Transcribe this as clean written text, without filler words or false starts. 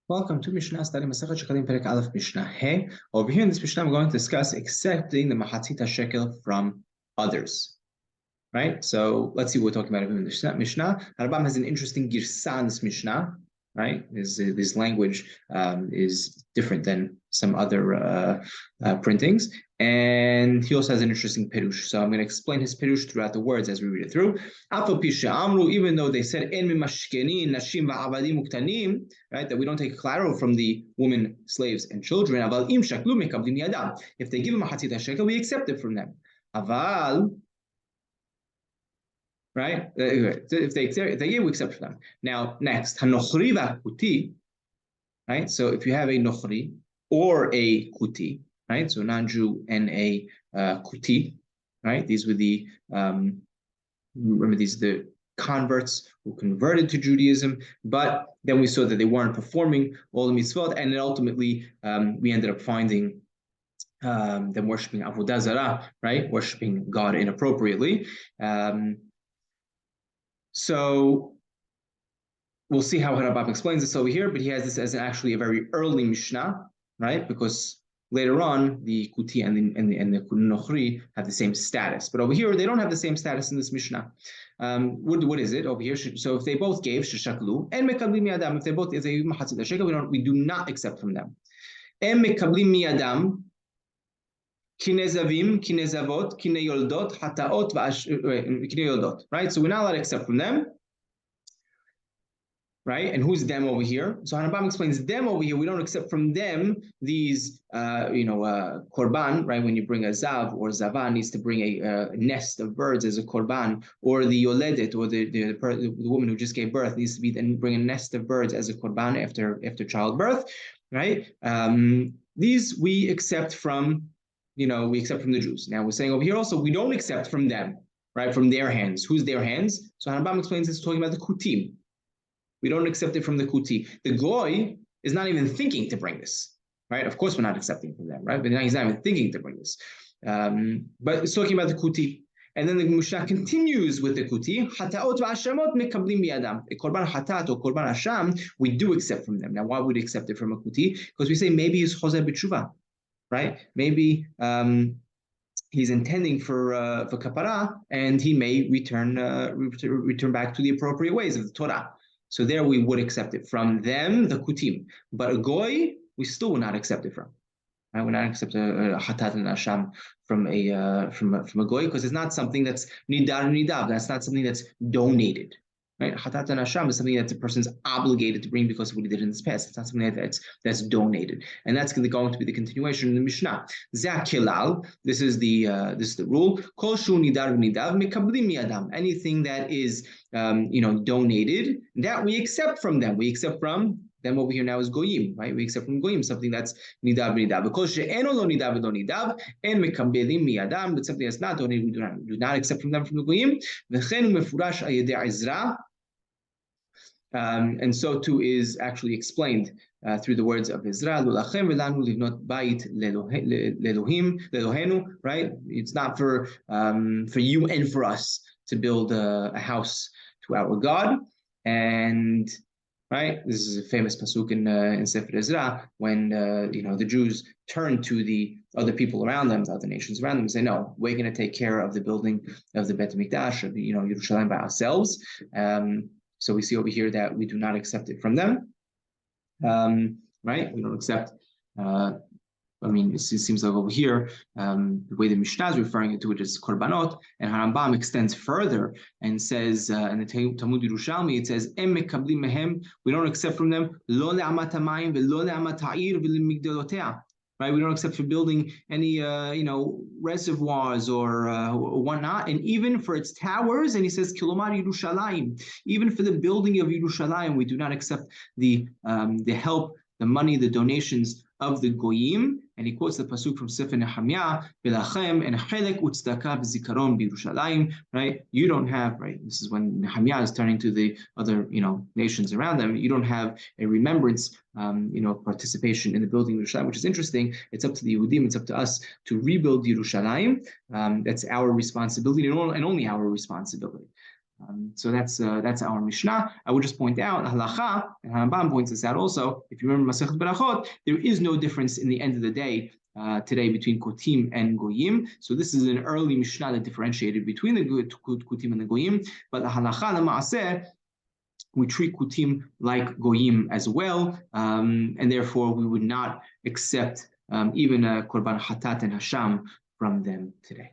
Welcome to Mishna, studying Masechet Shekalim Perek Aleph Mishnah. Hey, over here in this Mishnah, I'm going to discuss accepting the Mahatzita Shekel from others. Right? So let's see what we're talking about in the Mishnah. Rambam has an interesting girsa in this Mishnah. Right? His language is different than some other printings. And he also has an interesting pirush. So I'm going to explain his pirush throughout the words as we read it through. Even though they said, right, that we don't take collateral from the women, slaves, and children. If they give him a hatzita shekel, we accept it from them. Aval, right? If they give, we accept from them. Now, next, hanochri v'kuti, right? So if you have a nochri or a kuti, right? So non-Jew and a kuti, right? These were the remember these are the converts who converted to Judaism, but then we saw that they weren't performing all the mitzvot, and then ultimately we ended up finding them worshiping avodah zarah, right? Worshiping God inappropriately. So we'll see how Harabab explains this over here, but he has this as actually a very early Mishnah, right? Because later on, the Kuti and the Nochri have the same status. But over here, they don't have the same status in this Mishnah. What is it over here? So if they both gave Sheshaklu, and Mekablim Miyadam, if they both is a Mahatzit Shekel, we do not accept from them. And Mekablim Miyadam, Kinezavim, Kinezavot, Kineyoldot, Hataot, Kineyoldot, right? So we're not allowed to accept from them. Right? And who's them over here? So Hanabam explains them over here. We don't accept from them these, korban, right? When you bring a zav or zava needs to bring a nest of birds as a korban, or the yoledet, or the woman who just gave birth needs to bring a nest of birds as a korban after childbirth, right? These we accept from, we accept from the Jews. Now we're saying over here also we don't accept from them, right? From their hands. Who's their hands? So Hanabam explains it's talking about the kutim. We don't accept it from the kuti. The goy is not even thinking to bring this, right? Of course, we're not accepting from them, right? But he's not even thinking to bring this. But it's talking about the kuti. And then the Mishnah continues with the kuti. Hataot v'ashamot mekablim miyadam. A korban hatat or korban hasham, we do accept from them. Now, why would we accept it from a kuti? Because we say maybe he's chozeh b'tshuva, right? Maybe he's intending for kapara, and he may return back to the appropriate ways of the Torah. So there we would accept it from them, the kutim. But a goy, we still will not accept it from. Right? We're not accept a hatat and asham from a goy because it's not something that's nidar. That's not something that's donated. Right? Hatat and asham is something that the person's obligated to bring because of what he did in his past. It's not something that's donated, and that's going to be the continuation in the Mishnah. Zakilal. This is the rule. Kol shu nidar v'nidav mekablim miyadam. Anything that is donated, that we accept from them. We accept from them over here now is goyim, right? We accept from goyim something that's nidav v'nidav. Because she'eno lo nidav v'lo nidav and mekabelim miyadam, but something that's not donated, we do not accept from them from the goyim. V'chen mefurash ayedei Ezra. And so too is actually explained through the words of Ezra. Lulachem v'lanu livnot bayit lelohenu, right? It's not for you and for us to build a house to our God. And right, this is a famous pasuk in Sefer Ezra when the Jews turn to the other people around them, the other nations around them, and say, "No, we're going to take care of the building of the Beit Hamikdash, of Yerushalayim by ourselves." So we see over here that we do not accept it from them, right? We don't accept. It seems like over here, the way the Mishnah is referring to it is korbanot, and Harambam extends further and says in the Talmud Yerushalmi, it says, "Em mekablim mehem," we don't accept from them, lo le'amat hamayim ve'lo le'amat ha'ir ve'lemigdalotea. Right, we don't accept for building any, reservoirs or whatnot, and even for its towers. And he says, "Kilomar Yerushalayim." Even for the building of Yerushalayim, we do not accept the help, the money, the donations of the goyim. And he quotes the pasuk from Sefer Nehemiah, "Belachem and chelek utzdaka v'zikaron b'Yerushalayim." Right, you don't have, right. This is when Nehemiah is turning to the other, nations around them. You don't have a remembrance, participation in the building of Yerushalayim, which is interesting. It's up to the Yehudim, it's up to us to rebuild Yerushalayim. That's our responsibility and only our responsibility. So that's our Mishnah. I would just point out halacha, and Rambam points this out also. If you remember Masechet Berachot, there is no difference in the end of the day today between Kotim and Goyim. So this is an early Mishnah that differentiated between the Kotim and the Goyim. But the halacha, the Maaseh, we treat Kutim like Goyim as well, and therefore we would not accept even a Korban Hatat and Hasham from them today.